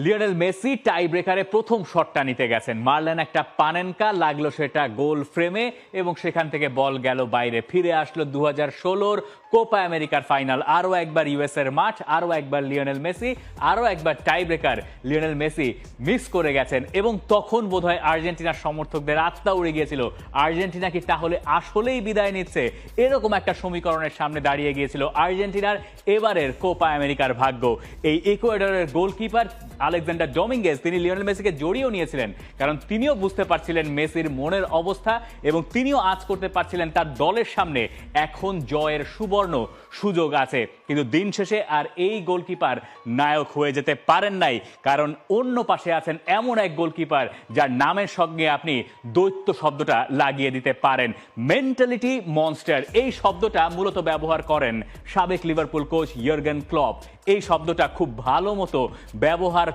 Lionel Messi টাই ব্রেকারে প্রথম শটটা নিতে গেছেন, মারলেন একটা পানেনকা, লাগলো সেটা গোল ফ্রেমে এবং সেখান থেকে বল গেল বাইরে। ফিরে আসলো 2016-র কোপা আমেরিকার ফাইনাল, আরও একবার ইউএস এর মাঠ, আরও একবার লিওনেল মেসি, আরও একবার tie breaker Lionel Messi miss করে গেছেন। এবং তখন বোধহয় আর্জেন্টিনার সমর্থকদের আত্মা উড়ে গিয়েছিল, আর্জেন্টিনা কি তাহলে আসলেই বিদায় নিচ্ছে? এরকম একটা সমীকরণের সামনে দাঁড়িয়ে গিয়েছিল আর্জেন্টিনার এবারের কোপা আমেরিকার ভাগ্য। এই ইকুয়েডরের গোলকিপার আলেকজান্ডার ডমিঙ্গেজ তিনি লিওনেল মেসিকে জড়িয়েও নিয়েছিলেন, কারণ তিনিও বুঝতে পারছিলেন মেসির মনের অবস্থা এবং তিনিও আঁচ করতে পারছিলেন তার দলের সামনে এখন জয়ের সুবর্ণ সুযোগ আছে। কিন্তু দিন শেষে আর এই গোলকিপার নায়ক হয়ে যেতে পারেন নাই, কারণ অন্য পাশে আছেন এমন এক গোলকিপার যার নামের সঙ্গে আপনি দৈত্য শব্দটা লাগিয়ে দিতে পারেন। মেন্টালিটি মনস্টার এই শব্দটা মূলত ব্যবহার করেন সাবেক লিভারপুল কোচ ইয়র্গেন ক্লপ। এই শব্দটা খুব ভালো মতো ব্যবহার